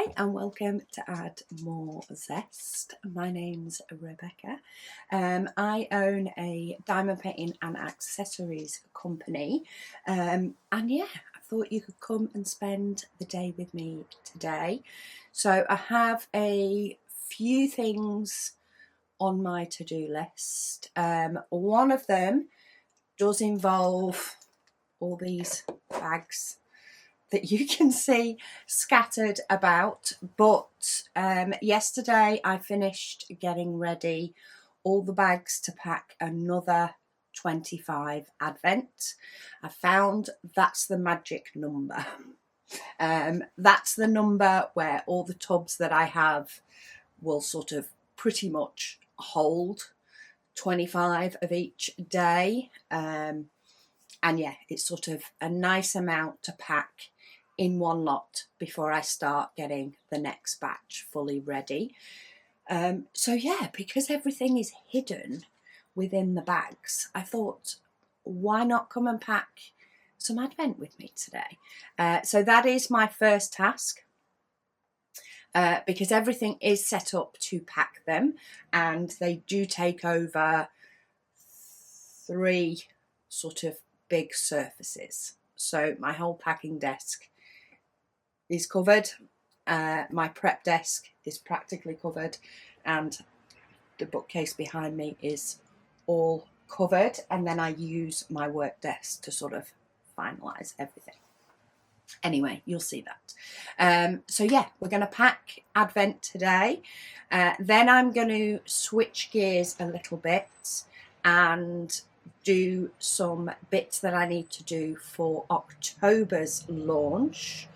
Hi and welcome to Add More Zest. My name's Rebecca. I own a diamond painting and accessories company, and yeah, I thought you could come and spend the day with me today. So I have a few things on my to-do list. One of them does involve all these bags that you can see scattered about, but yesterday I finished getting ready all the bags to pack another 25 Advent. I found that's the magic number. That's the number where all the tubs that I have will sort of pretty much hold 25 of each day. And yeah, it's sort of a nice amount to pack in one lot before I start getting the next batch fully ready. So yeah, because everything is hidden within the bags, I thought, why not come and pack some Advent with me today? So that is my first task, because everything is set up to pack them, and they do take over 3 sort of big surfaces. So my whole packing desk is covered, my prep desk is practically covered, and the bookcase behind me is all covered, and then I use my work desk to sort of finalise everything. Anyway, you'll see that. So yeah, we're going to pack Advent today. Then I'm going to switch gears a little bit and do some bits that I need to do for October's launch.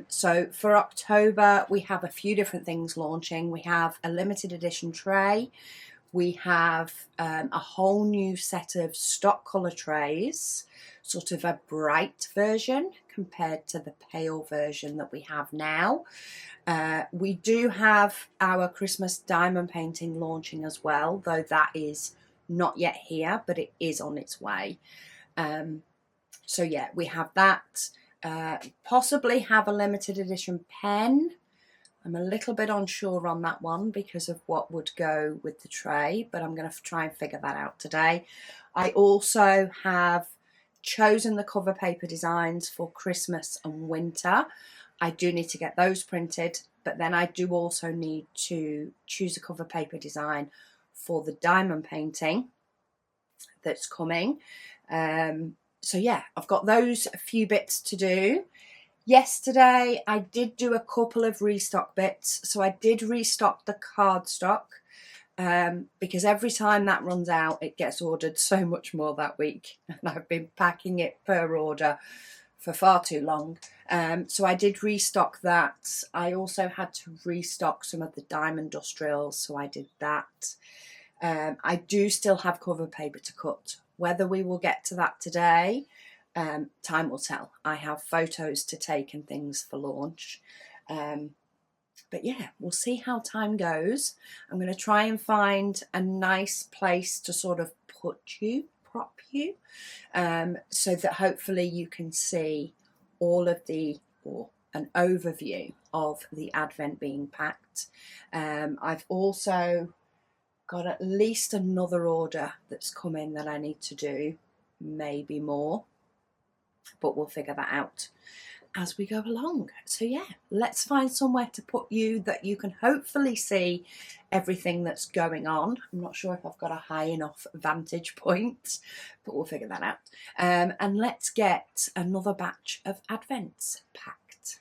So for October, we have a few different things launching. We have a limited edition tray. We have a whole new set of stock colour trays, sort of a bright version compared to the pale version that we have now. We do have our Christmas diamond painting launching as well, though that is not yet here, but it is on its way. So yeah, we have that. Possibly have a limited edition pen. I'm a little bit unsure on that one because of what would go with the tray, but I'm going to try and figure that out today. I also have chosen the cover paper designs for Christmas and winter. I do need to get those printed, but then I do also need to choose a cover paper design for the diamond painting that's coming. So yeah, I've got those few bits to do. Yesterday, I did do a couple of restock bits. So I did restock the cardstock, because every time that runs out, it gets ordered so much more that week. And I've been packing it per order for far too long. So I did restock that. I also had to restock some of the diamond dust drills, so I did that. I do still have cover paper to cut. Whether we will get to that today, time will tell. I have photos to take and things for launch. But yeah, we'll see how time goes. I'm going to try and find a nice place to sort of prop you, so that hopefully you can see all of an overview of the Advent being packed. I've also got at least another order that's come in that I need to do, maybe more, but we'll figure that out as we go along. So yeah, let's find somewhere to put you that you can hopefully see everything that's going on. I'm not sure if I've got a high enough vantage point, but we'll figure that out. And let's get another batch of Advents packed.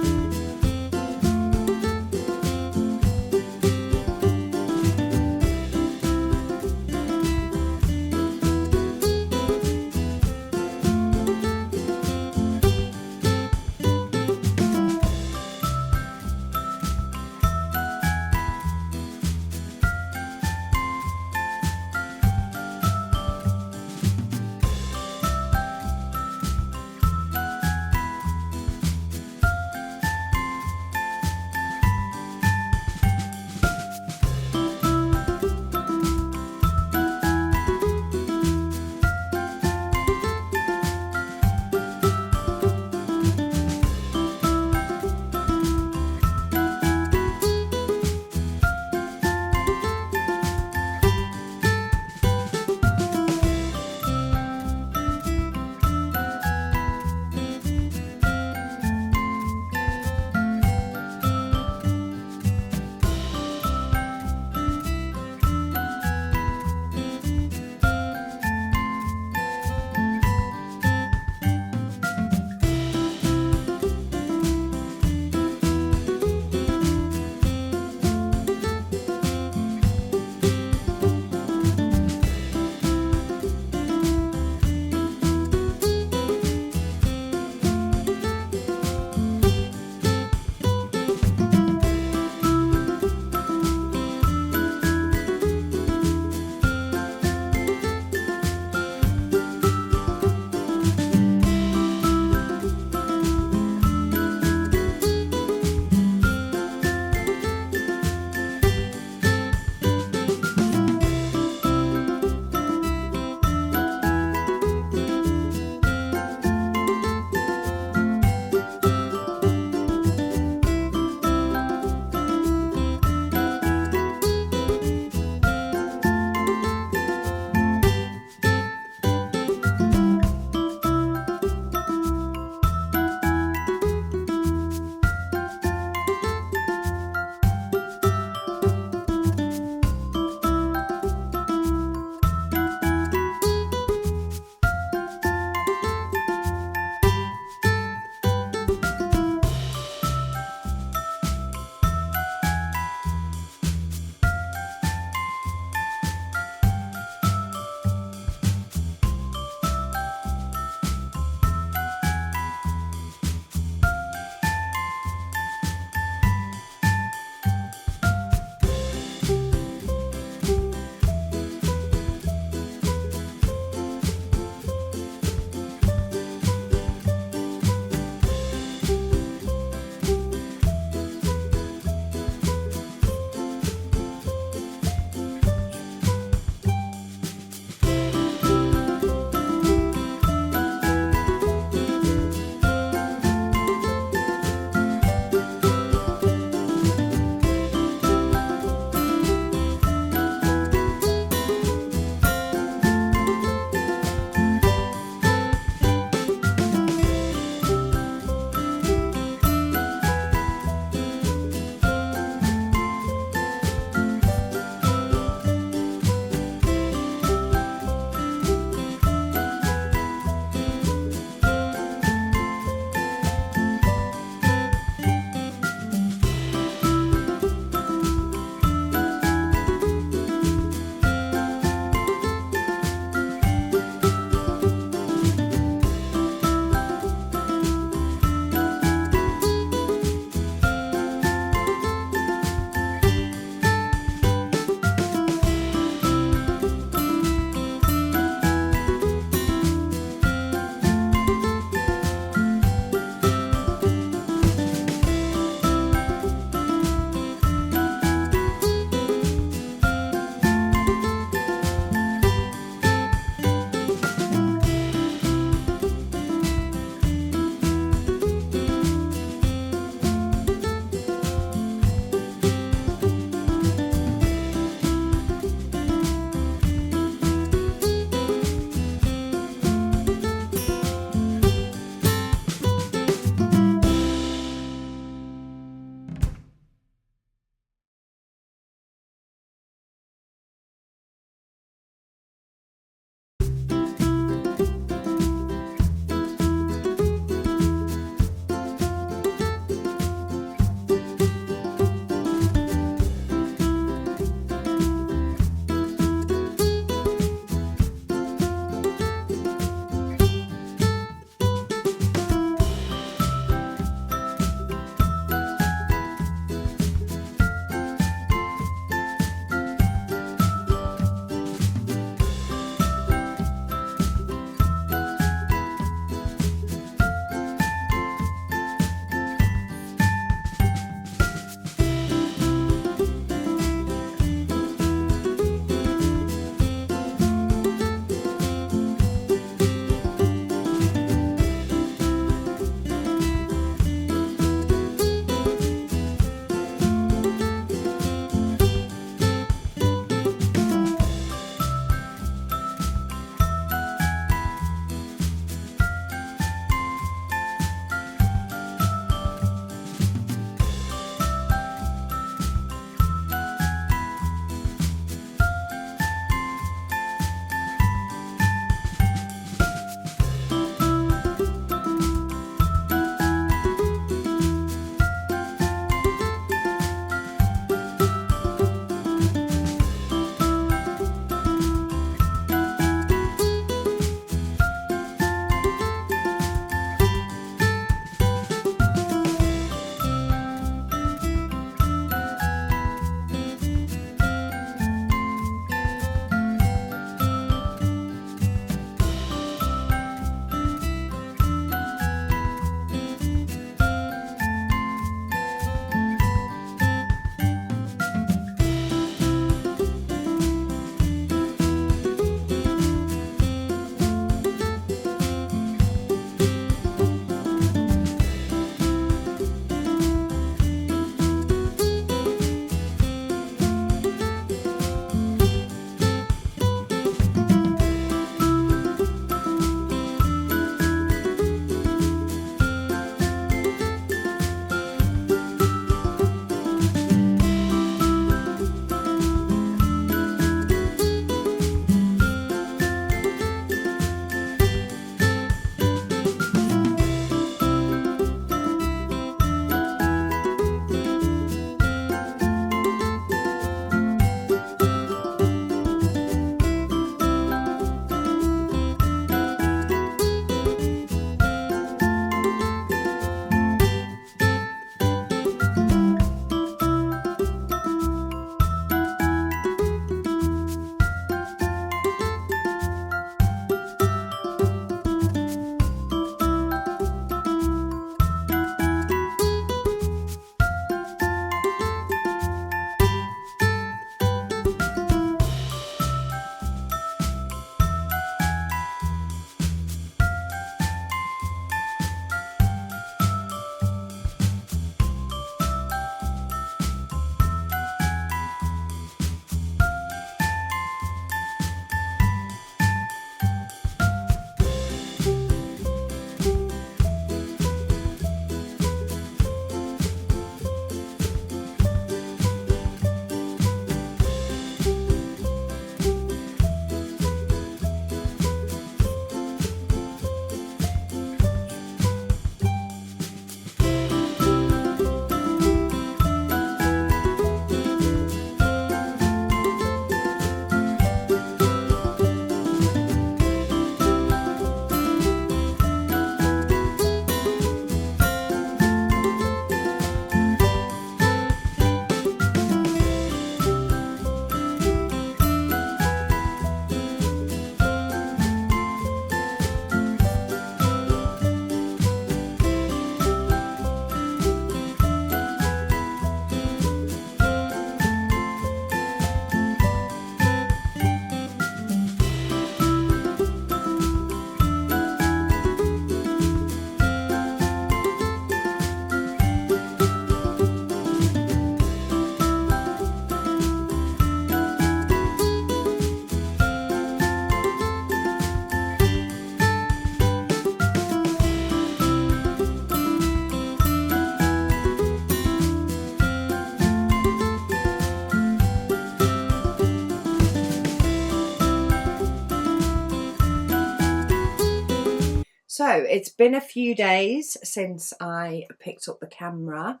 So it's been a few days since I picked up the camera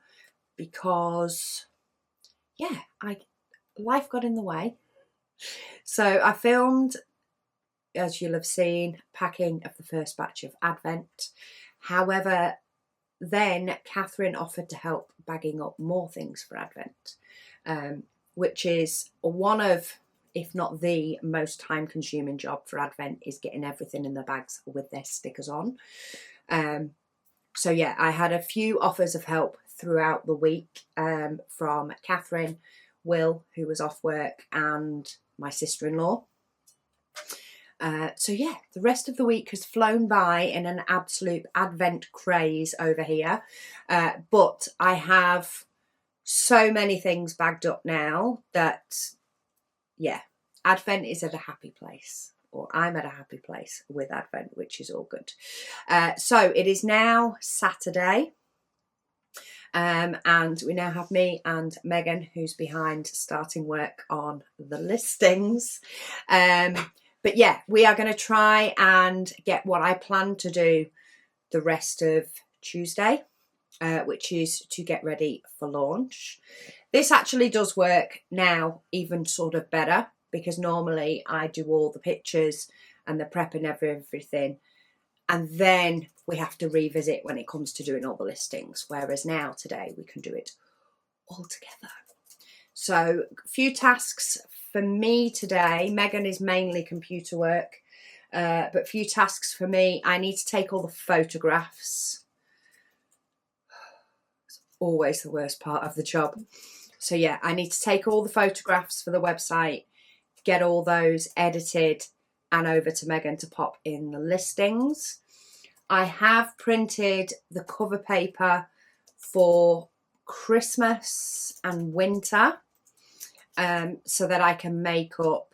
because, yeah, life got in the way. So I filmed, as you'll have seen, packing of the first batch of Advent. However, then Catherine offered to help bagging up more things for Advent, which is one of, if not the most time-consuming job for Advent, is getting everything in the bags with their stickers on. So yeah, I had a few offers of help throughout the week from Catherine, Will, who was off work, and my sister-in-law. So yeah, the rest of the week has flown by in an absolute Advent craze over here. But I have so many things bagged up now that, yeah, Advent is at a happy place, or I'm at a happy place with Advent, which is all good. So it is now Saturday. And we now have me and Megan, who's behind starting work on the listings. But yeah, we are going to try and get what I plan to do the rest of Tuesday, which is to get ready for launch. This actually does work now even sort of better, because normally I do all the pictures and the prep and everything, and then we have to revisit when it comes to doing all the listings, whereas now today we can do it all together. So a few tasks for me today. Megan is mainly computer work, but a few tasks for me. I need to take all the photographs. It's always the worst part of the job. So yeah, I need to take all the photographs for the website, get all those edited and over to Megan to pop in the listings. I have printed the cover paper for Christmas and winter, so that I can make up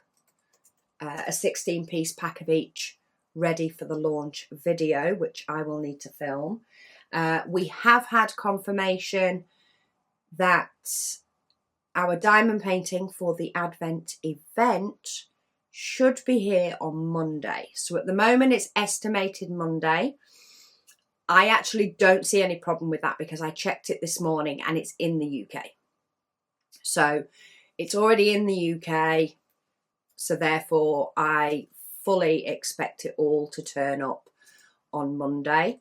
a 16-piece pack of each ready for the launch video, which I will need to film. We have had confirmation that our diamond painting for the Advent event should be here on Monday. So at the moment it's estimated Monday. I actually don't see any problem with that because I checked it this morning and it's in the UK. So it's already in the UK. So therefore I fully expect it all to turn up on Monday.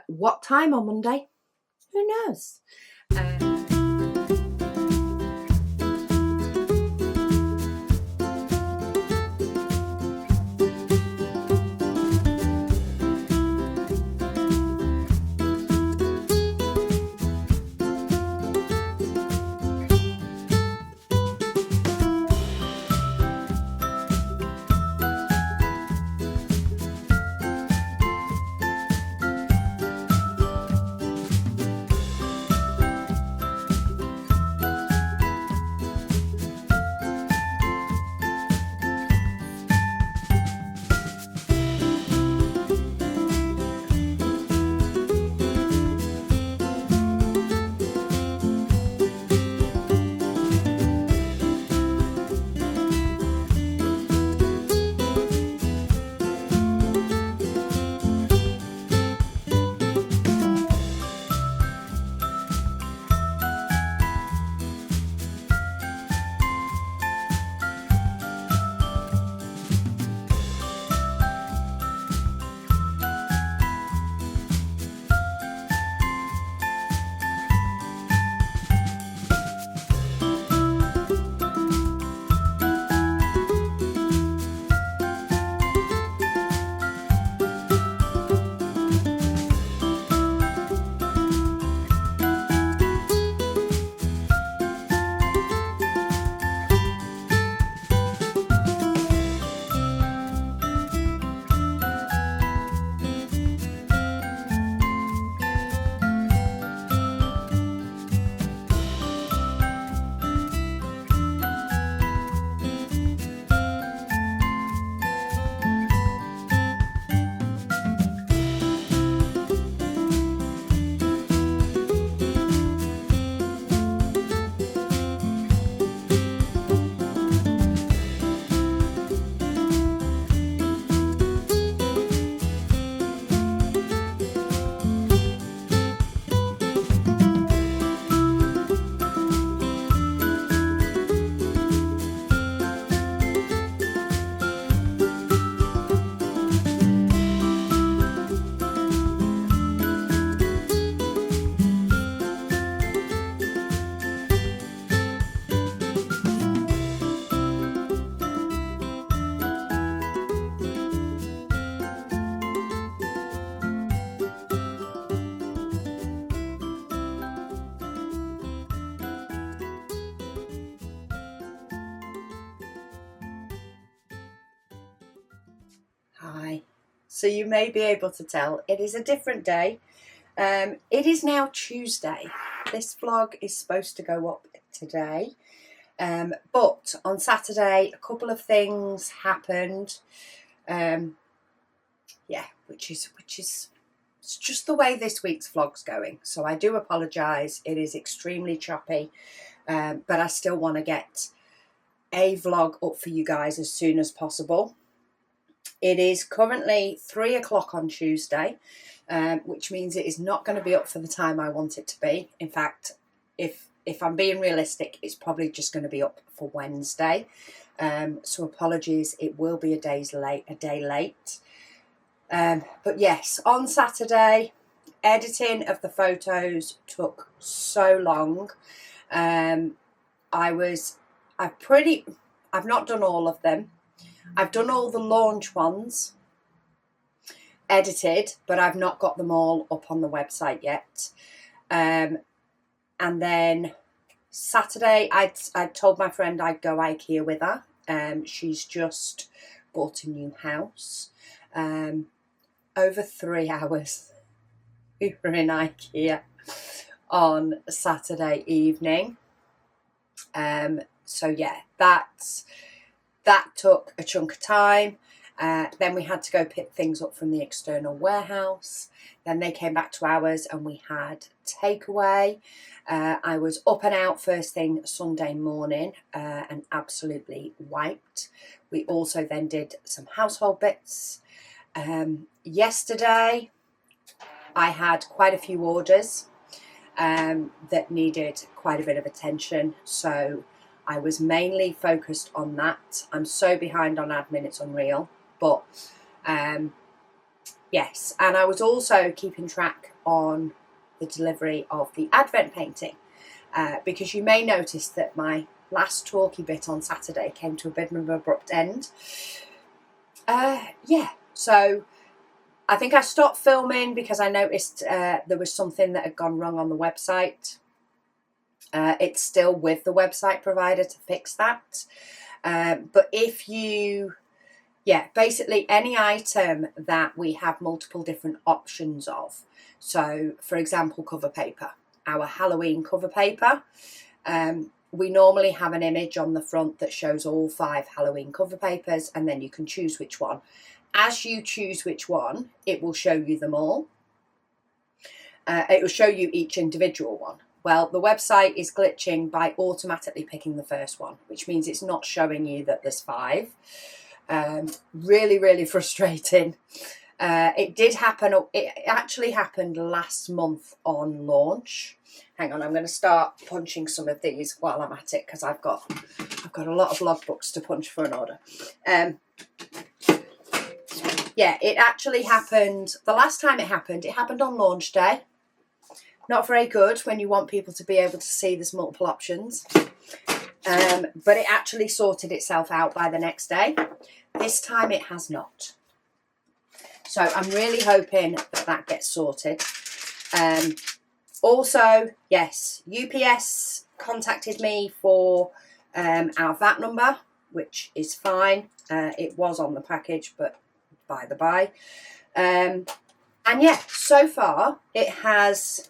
What time on Monday? Who knows? so you may be able to tell it is a different day. It is now Tuesday. This vlog is supposed to go up today, but on Saturday a couple of things happened. Yeah, which is it's just the way this week's vlog's going. So I do apologise. It is extremely choppy, but I still want to get a vlog up for you guys as soon as possible. It is currently 3 o'clock on Tuesday, which means it is not going to be up for the time I want it to be. In fact, if I'm being realistic, it's probably just going to be up for Wednesday. So apologies, it will be a day late. But yes, on Saturday, editing of the photos took so long. I've not done all of them. I've done all the launch ones edited, but I've not got them all up on the website yet. And then Saturday, I told my friend I'd go IKEA with her. She's just bought a new house. Over 3 hours we were in IKEA on Saturday evening. So yeah, that took a chunk of time. Then we had to go pick things up from the external warehouse. Then they came back to ours and we had takeaway. I was up and out first thing Sunday morning and absolutely wiped. We also then did some household bits. Yesterday I had quite a few orders that needed quite a bit of attention. So I was mainly focused on that. I'm so behind on admin, it's unreal. But yes, and I was also keeping track on the delivery of the Advent painting because you may notice that my last talky bit on Saturday came to a bit of an abrupt end. Yeah, so I think I stopped filming because I noticed there was something that had gone wrong on the website. It's still with the website provider to fix that. But if you, basically any item that we have multiple different options of. So for example, cover paper, our Halloween cover paper. We normally have an image on the front that shows all 5 Halloween cover papers, and then you can choose which one. As you choose which one, it will show you them all. It will show you each individual one. Well, the website is glitching by automatically picking the first one, which means it's not showing you that there's 5. Really, really frustrating. It did happen. It actually happened last month on launch. Hang on, I'm going to start punching some of these while I'm at it because I've got a lot of logbooks to punch for an order. Yeah, it actually happened. The last time it happened on launch day. Not very good when you want people to be able to see there's multiple options. But it actually sorted itself out by the next day. This time it has not. So I'm really hoping that gets sorted. Also, yes, UPS contacted me for our VAT number, which is fine. It was on the package, but by the by. And yeah, so far it has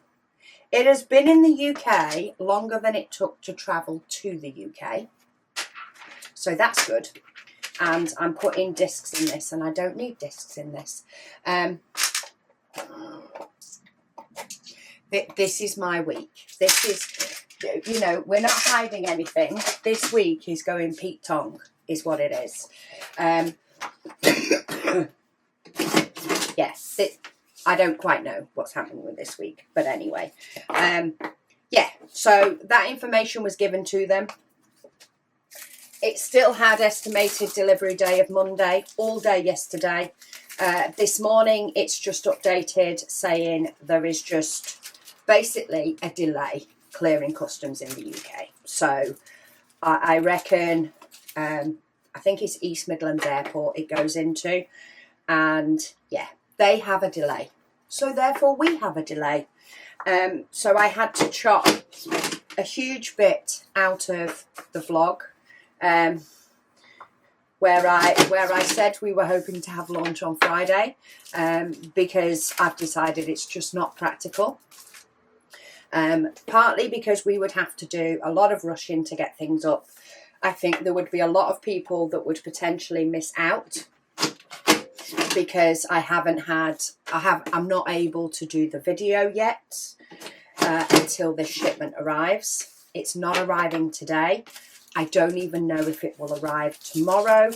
been in the UK longer than it took to travel to the UK. So that's good. And I'm putting discs in this, and I don't need discs in this. This is my week. This is, you know, we're not hiding anything. This week is going Pete Tong, is what it is. Yes, I don't quite know what's happening with this week, but anyway. Yeah, so that information was given to them. It still had estimated delivery day of Monday, all day yesterday. This morning, it's just updated saying there is just basically a delay clearing customs in the UK. So I reckon, I think it's East Midlands Airport it goes into. And yeah, they have a delay. So therefore we have a delay. So I had to chop a huge bit out of the vlog. where I said we were hoping to have launch on Friday, because I've decided it's just not practical. Partly because we would have to do a lot of rushing to get things up. I think there would be a lot of people that would potentially miss out because I'm not able to do the video yet until this shipment arrives. It's not arriving today. I don't even know if it will arrive tomorrow.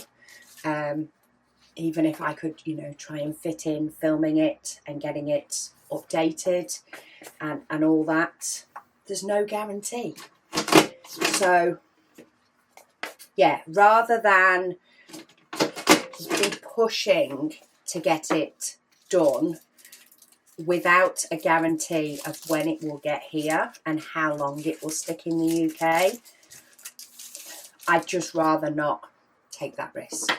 Even if I could, try and fit in filming it and getting it updated and all that, there's no guarantee. So yeah, rather than be pushing to get it done without a guarantee of when it will get here and how long it will stick in the UK, I'd just rather not take that risk.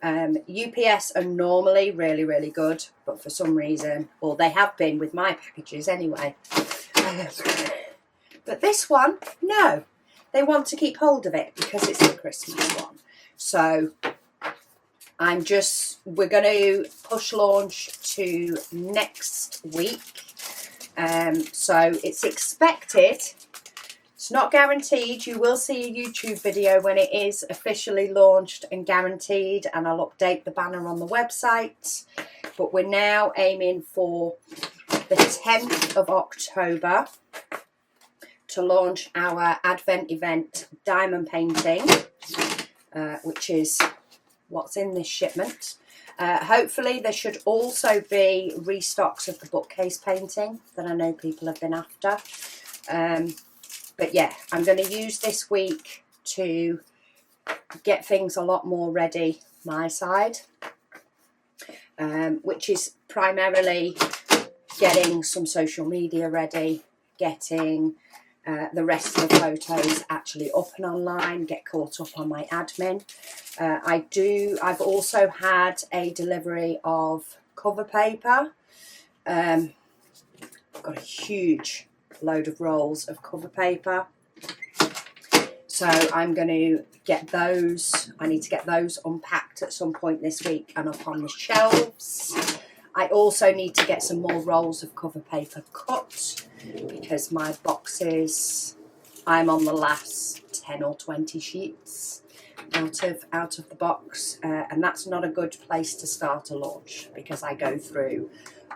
UPS are normally really, really good, but for some reason, or they have been with my packages anyway. But this one, no. They want to keep hold of it because it's the Christmas one. So we're going to push launch to next week. So it's expected. It's not guaranteed. You will see a YouTube video when it is officially launched and guaranteed, and I'll update the banner on the website. But we're now aiming for the 10th of October to launch our Advent event diamond painting, which is what's in this shipment. Hopefully there should also be restocks of the bookcase painting that I know people have been after. But yeah, I'm going to use this week to get things a lot more ready my side, which is primarily getting some social media ready, getting the rest of the photos actually up and online, get caught up on my admin. I've also had a delivery of cover paper. I've got a huge load of rolls of cover paper. So I'm going to get those. I need to get those unpacked at some point this week and up on the shelves. I also need to get some more rolls of cover paper cut because my boxes, I'm on the last 10 or 20 sheets out of the box, and that's not a good place to start a launch because I go through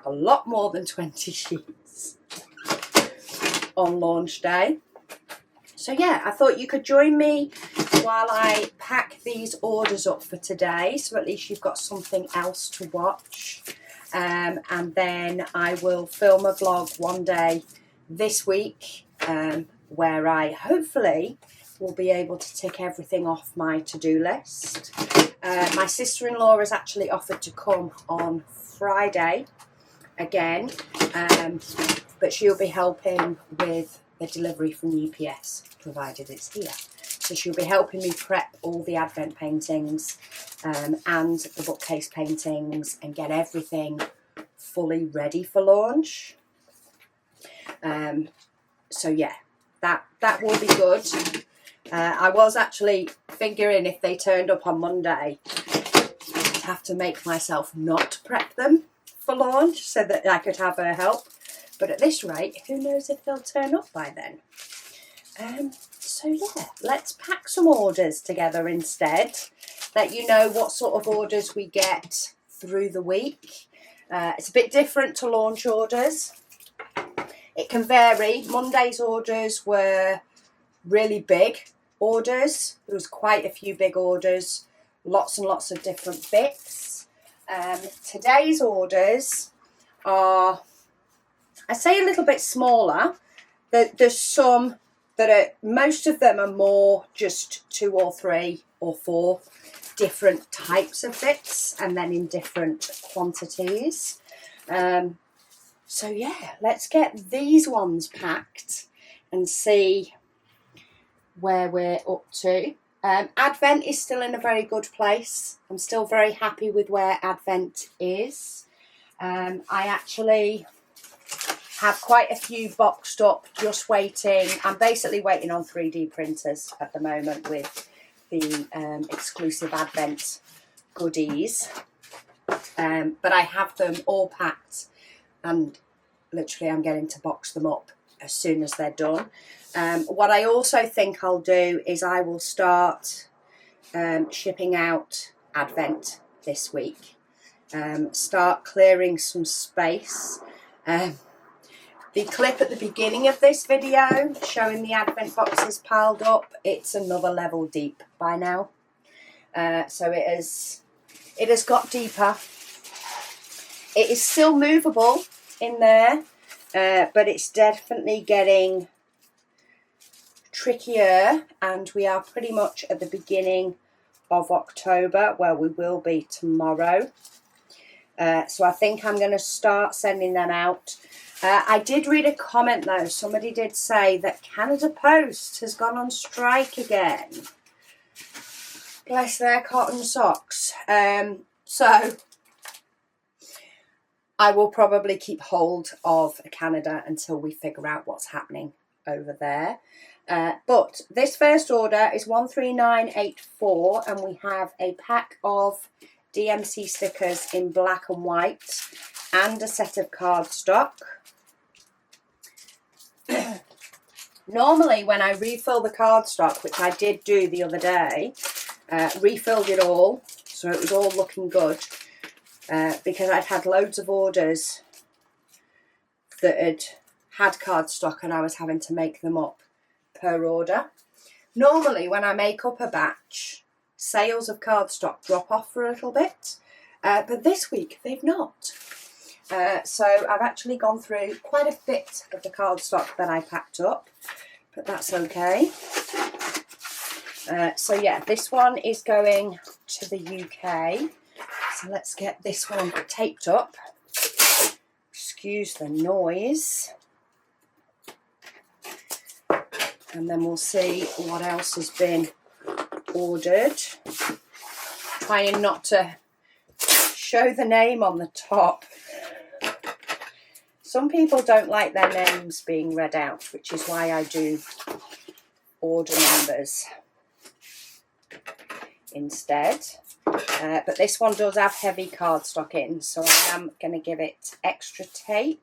a lot more than 20 sheets on launch day. So yeah, I thought you could join me while I pack these orders up for today, so at least you've got something else to watch. And then I will film a vlog one day this week where I hopefully will be able to tick everything off my to-do list. My sister-in-law has actually offered to come on Friday again, but she'll be helping with the delivery from UPS, provided it's here. So she'll be helping me prep all the Advent paintings and the bookcase paintings and get everything fully ready for launch. So yeah, that will be good. I was actually figuring if they turned up on Monday, I'd have to make myself not prep them for launch so that I could have her help. But at this rate, who knows if they'll turn up by then. So yeah, let's pack some orders together instead. Let you know what sort of orders we get through the week. It's a bit different to launch orders. It can vary. Monday's orders were really big orders. There was quite a few big orders, lots and lots of different bits. Today's orders are, I say, a little bit smaller. There's some that are, most of them are more just 2 or 3 or 4 different types of bits and then in different quantities. So yeah, let's get these ones packed and see where we're up to. Advent is still in a very good place. I'm still very happy with where Advent is. I actually have quite a few boxed up, just waiting. I'm basically waiting on 3D printers at the moment with the exclusive Advent goodies. But I have them all packed, and literally I'm getting to box them up as soon as they're done. What I also think I'll do is I will start shipping out Advent this week. Start clearing some space. The clip at the beginning of this video showing the Advent boxes piled up, it's another level deep by now. So it has got deeper. It is still movable in there, but it's definitely getting trickier, and we are pretty much at the beginning of October. Well, we will be tomorrow. So I think I'm going to start sending them out. I did read a comment though. Somebody did say that Canada Post has gone on strike again. Bless their cotton socks. So I will probably keep hold of Canada until we figure out what's happening over there. But this first order is 13984, and we have a pack of DMC stickers in black and white and a set of cardstock. Normally when I refill the cardstock, which I did do the other day, refilled it all, so it was all looking good, because I'd had loads of orders that had cardstock and I was having to make them up per order. Normally when I make up a batch, sales of cardstock drop off for a little bit, but this week they've not. So I've actually gone through quite a bit of the cardstock that I packed up, but that's okay. So yeah, this one is going to the UK. So let's get this one taped up. Excuse the noise. And then we'll see what else has been ordered. Trying not to show the name on the top. Some people don't like their names being read out, which is why I do order numbers instead. But this one does have heavy cardstock in, so I am going to give it extra tape.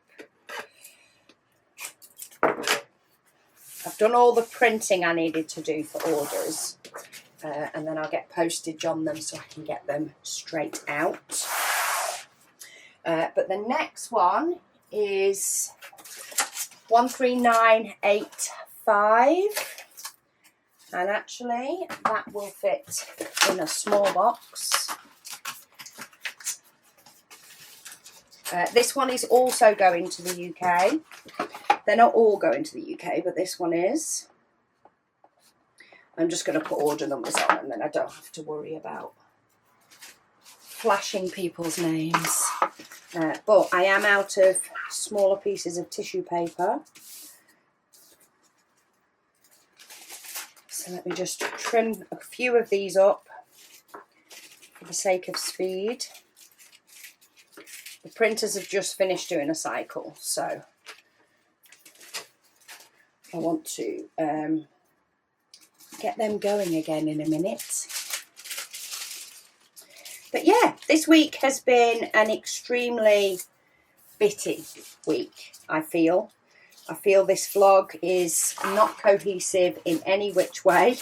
I've done all the printing I needed to do for orders, and then I'll get postage on them so I can get them straight out. But the next one is 13985, and actually that will fit in a small box. This one is also going to the UK. They're not all going to the UK, but this one is. I'm just going to put order numbers on, and then I don't have to worry about flashing people's names. But I am out of smaller pieces of tissue paper. So let me just trim a few of these up for the sake of speed. The printers have just finished doing a cycle, so I want to get them going again in a minute. But yeah, this week has been an extremely bitty week, I feel. I feel this vlog is not cohesive in any which way.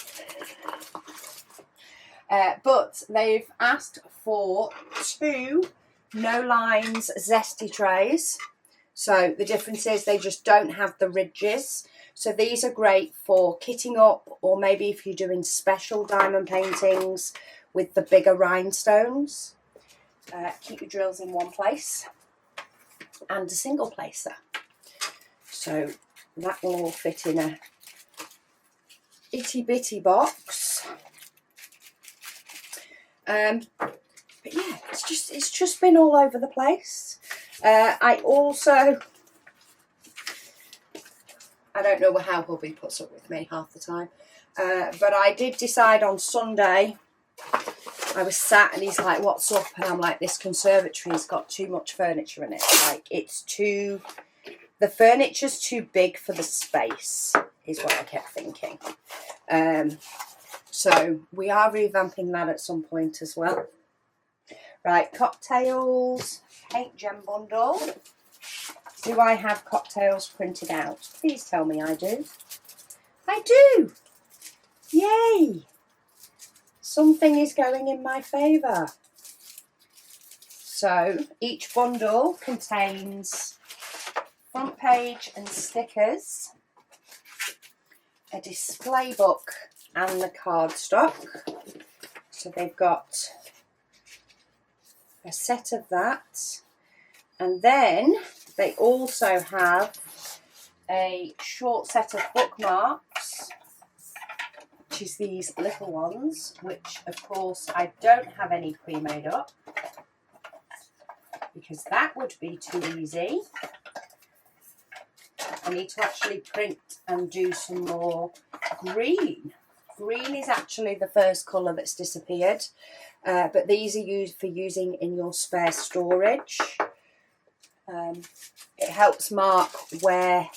But they've asked for 2 no lines zesty trays. So the difference is they just don't have the ridges. So these are great for kitting up, or maybe if you're doing special diamond paintings with the bigger rhinestones. Keep your drills in one place, and a single placer. So that will all fit in a itty bitty box. But yeah, it's just been all over the place. I don't know how hubby puts up with me half the time, but I did decide on Sunday. I was sat and he's like, "What's up?" And I'm like, "This conservatory's got too much furniture in it. Like, the furniture's too big for the space," is what I kept thinking. So we are revamping that at some point as well. Right, cocktails, paint gem bundle. Do I have cocktails printed out? Please tell me I do. I do! Yay! Something is going in my favour. So each bundle contains front page and stickers, a display book and the cardstock. So they've got a set of that, and then they also have a short set of bookmarks, which is these little ones, which of course I don't have any pre-made up because that would be too easy. I need to actually print and do some more green. Green is actually the first colour that's disappeared, but these are used for using in your spare storage. It helps mark where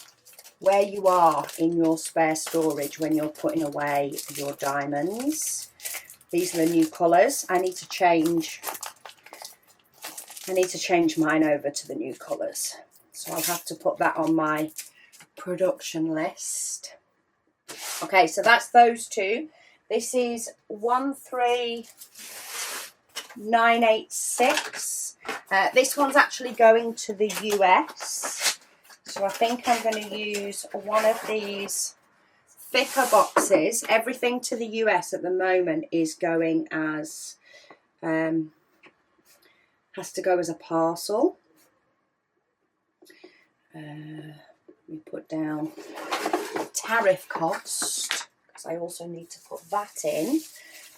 you are in your spare storage when you're putting away your diamonds. These are the new colours. I need to change mine over to the new colours, so I'll have to put that on my production list. Okay, so that's those two. This is 13986. This one's actually going to the US, so I think I'm going to use one of these thicker boxes. Everything to the US at the moment is going as has to go as a parcel. We put down tariff cost because I also need to put that in,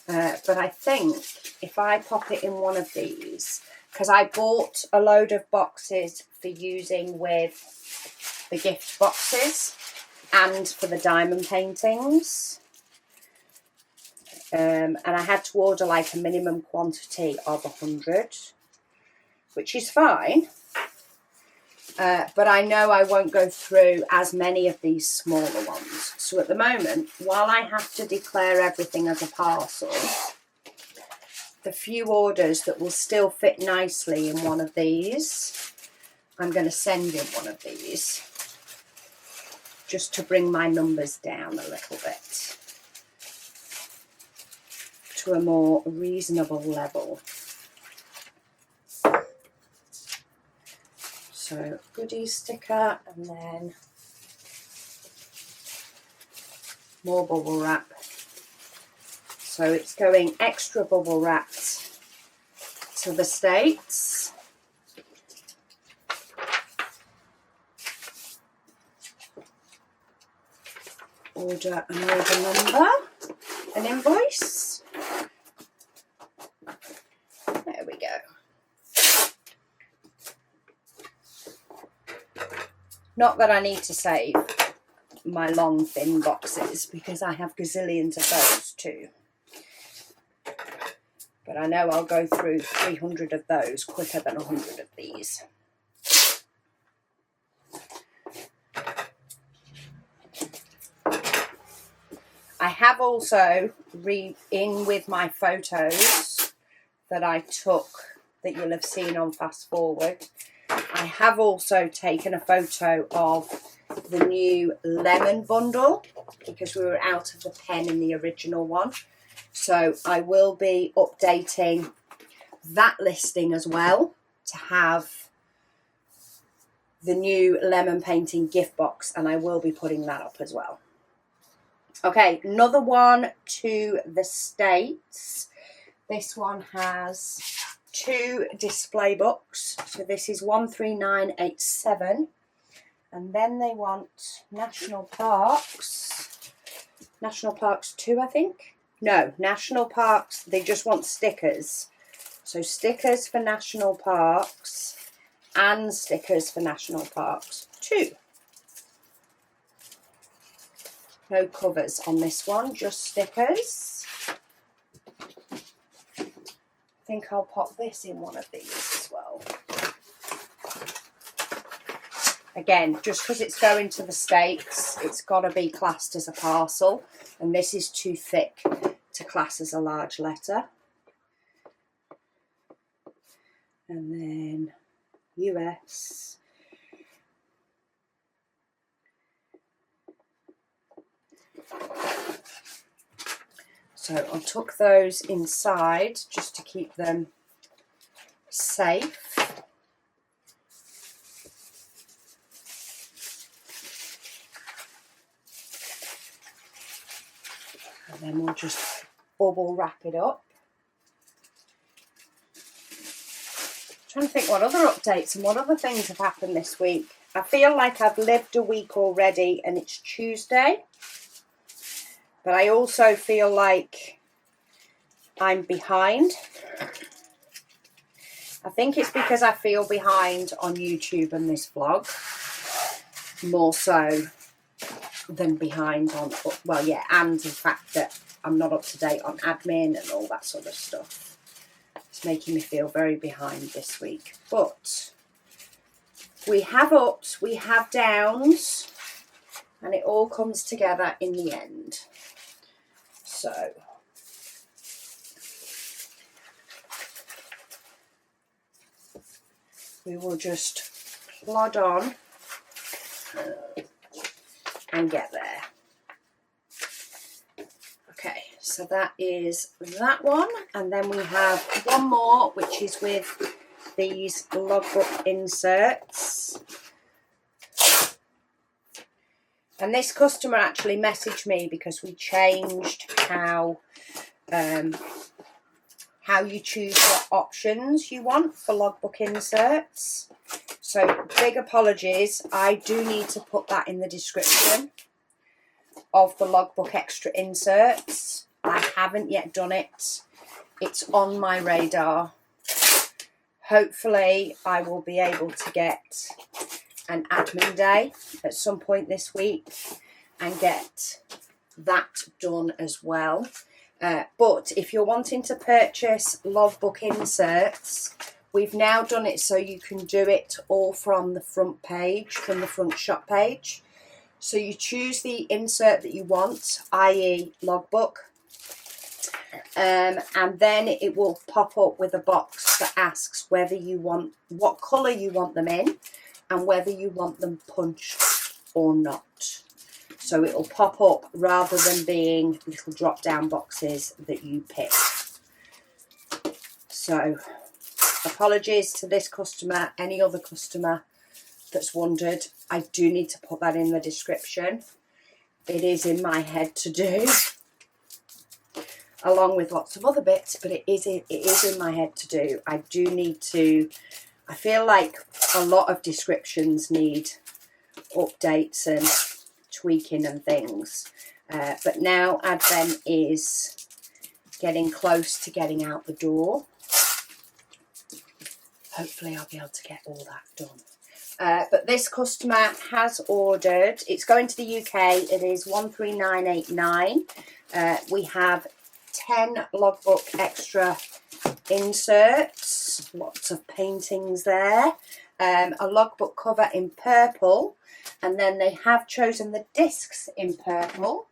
but I think if I pop it in one of these, because I bought a load of boxes for using with the gift boxes and for the diamond paintings, and I had to order like a minimum quantity of 100, which is fine. But I know I won't go through as many of these smaller ones. So at the moment, while I have to declare everything as a parcel, the few orders that will still fit nicely in one of these, I'm going to send in one of these, just to bring my numbers down a little bit to a more reasonable level. So goodie sticker, and then more bubble wrap. So it's going extra bubble wrapped to the States. Order an order number, an invoice. There we go. Not that I need to save my long thin boxes because I have gazillions of those too. But I know I'll go through 300 of those quicker than 100 of these. I have also in with my photos that I took that you'll have seen on Fast Forward. I have also taken a photo of the new lemon bundle because we were out of the pen in the original one. So I will be updating that listing as well to have the new lemon painting gift box, and I will be putting that up as well. Okay, another one to the States. This one has 2 display books. So this is 13987. And then they want National Parks 2, I think. No, National Parks, they just want stickers. So stickers for National Parks and stickers for National Parks 2. No covers on this one, just stickers. I think I'll pop this in one of these as well. Again, just because it's going to the States, it's got to be classed as a parcel, and this is too thick to class as a large letter. And then US. So I'll tuck those inside just to keep them safe. And then we'll just bubble wrap it up. Trying to think what other updates and what other things have happened this week. I feel like I've lived a week already and it's Tuesday. But I also feel like I'm behind. I think it's because I feel behind on YouTube and this vlog. More so than behind on, well, yeah, and the fact that I'm not up to date on admin and all that sort of stuff. It's making me feel very behind this week. But we have ups, we have downs, and it all comes together in the end. So we will just plod on and get there. Okay, so that is that one, and then we have one more which is with these logbook inserts. And this customer actually messaged me because we changed how you choose what options you want for logbook inserts. So big apologies, I do need to put that in the description of the logbook extra inserts. I haven't yet done it. It's on my radar. Hopefully I will be able to get an admin day at some point this week and get that done as well. But if you're wanting to purchase logbook inserts, we've now done it so you can do it all from the front page, from the front shop page. So you choose the insert that you want, i.e. logbook, and then it will pop up with a box that asks whether you want, what colour you want them in, and whether you want them punched or not. So it will pop up rather than being little drop down boxes that you pick. So apologies to this customer, any other customer that's wondered. I do need to put that in the description. It is in my head to do, along with lots of other bits, but it is in my head to do. I do need to, I feel like a lot of descriptions need updates and tweaking and things. But now Advent is getting close to getting out the door. Hopefully I'll be able to get all that done. But this customer has ordered, it's going to the UK, it is 13989. We have 10 logbook extra inserts, lots of paintings there, a logbook cover in purple, and then they have chosen the discs in purple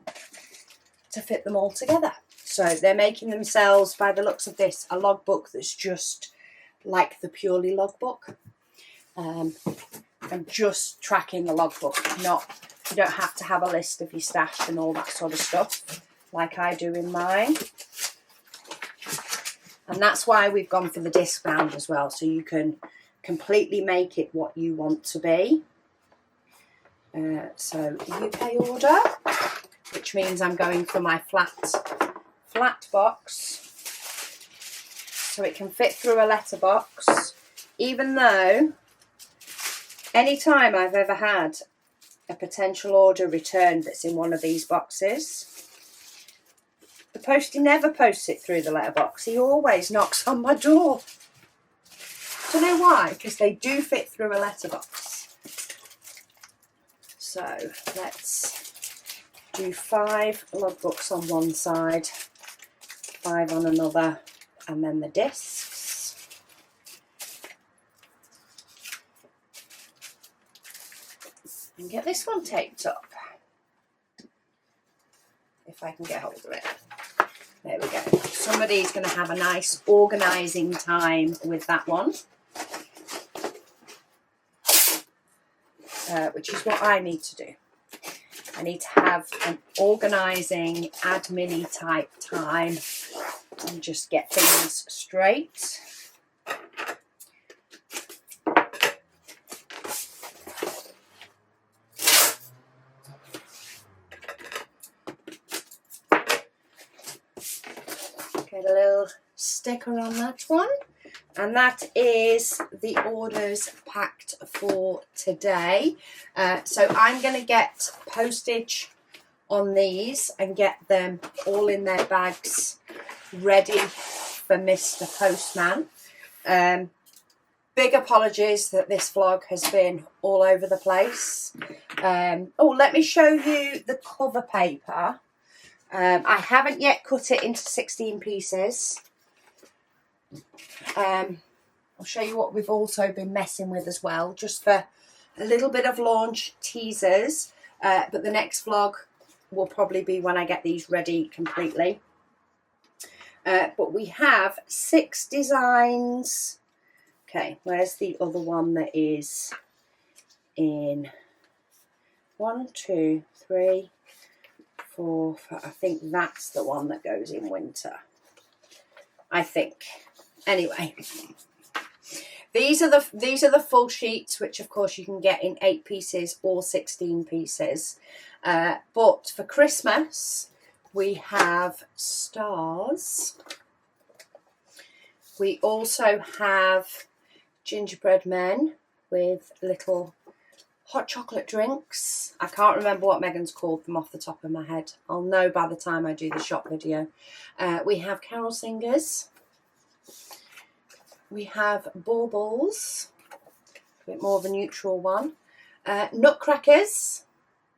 to fit them all together. So they're making themselves, by the looks of this, a logbook that's just like the purely logbook. I'm just tracking the logbook, not, you don't have to have a list of your stash and all that sort of stuff like I do in mine. And that's why we've gone for the disc bound as well, so you can completely make it what you want to be. So UK order, which means I'm going for my flat box, so it can fit through a letterbox, even though any time I've ever had a potential order returned that's in one of these boxes, the postie never posts it through the letterbox. He always knocks on my door. Don't know why, because they do fit through a letterbox. So let's do 5 logbooks on one side, 5 on another, and then the discs. And get this one taped up, if I can get hold of it. There we go. Somebody's going to have a nice organising time with that one. Which is what I need to do. I need to have an organising admin-y type time and just get things straight. Get a little sticker on that one. And that is the orders packed for today. So I'm going to get postage on these and get them all in their bags ready for Mr. Postman. Big apologies that this vlog has been all over the place. Oh, let me show you the cover paper. I haven't yet cut it into 16 pieces. I'll show you what we've also been messing with as well, just for a little bit of launch teasers. But the next vlog will probably be when I get these ready completely. But we have 6 designs. Okay, where's the other one that is in 1, 2, 3, 4, 5. I think that's the one that goes in winter. I think. Anyway, these are the full sheets, which of course you can get in 8 pieces or 16 pieces. But for Christmas, we have stars. We also have gingerbread men with little hot chocolate drinks. I can't remember what Megan's called them off the top of my head. I'll know by the time I do the shop video. We have carol singers. We have baubles, a bit more of a neutral one. Nutcrackers,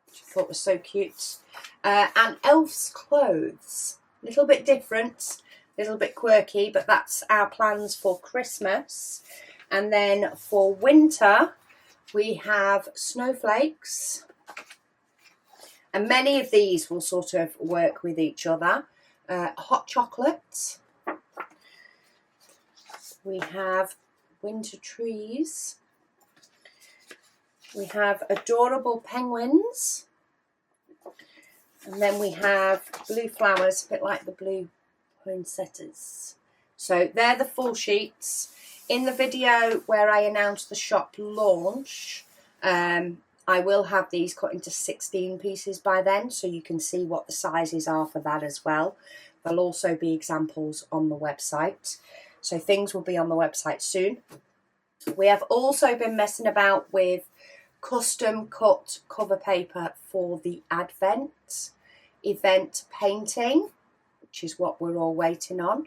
which I thought was so cute. And elves' clothes. A little bit different, a little bit quirky, but that's our plans for Christmas. And then for winter, we have snowflakes. And many of these will sort of work with each other. Hot chocolate. We have winter trees. We have adorable penguins. And then we have blue flowers, a bit like the blue poinsettias. So they're the full sheets. In the video where I announced the shop launch, I will have these cut into 16 pieces by then, so you can see what the sizes are for that as well. There'll also be examples on the website. So things will be on the website soon. We have also been messing about with custom cut cover paper for the Advent event painting, which is what we're all waiting on.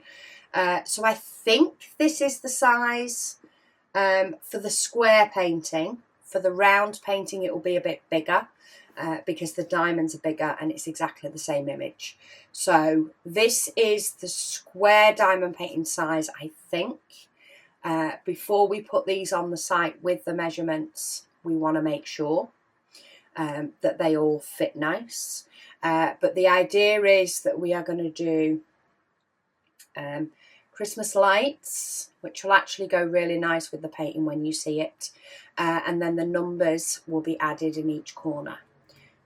So I think this is the size for the square painting. For the round painting, it will be a bit bigger because the diamonds are bigger and it's exactly the same image. So this is the square diamond painting size, I think. Before we put these on the site with the measurements, we want to make sure that they all fit nice. But the idea is that we are going to do Christmas lights, which will actually go really nice with the painting when you see it. And then the numbers will be added in each corner.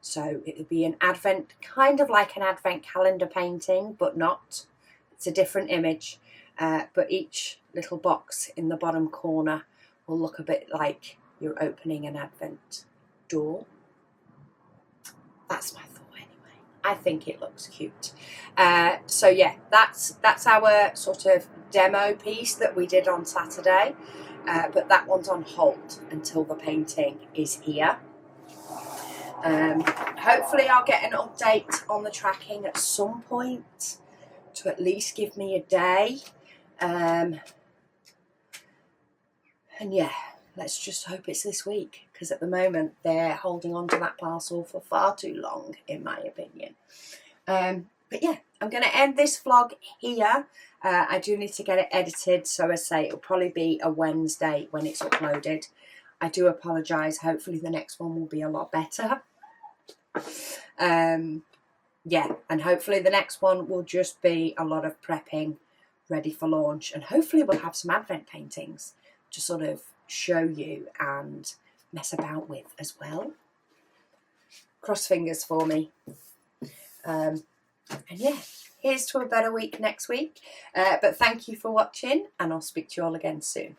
So it will be an advent, kind of like an advent calendar painting, but not. It's a different image. But each little box in the bottom corner will look a bit like you're opening an advent door. That's my thought anyway. I think it looks cute. So yeah, that's our sort of demo piece that we did on Saturday. But that one's on hold until the painting is here. Hopefully I'll get an update on the tracking at some point to at least give me a day. And yeah, let's just hope it's this week, because at the moment they're holding on to that parcel for far too long, in my opinion. But yeah, I'm going to end this vlog here. I do need to get it edited, so as I say, it'll probably be a Wednesday when it's uploaded. I do apologise. Hopefully the next one will be a lot better. yeah, and hopefully the next one will just be a lot of prepping ready for launch, and hopefully we'll have some advent paintings to sort of show you and mess about with as well. Cross fingers for me. And yeah, here's to a better week next week. But thank you for watching, and I'll speak to you all again soon.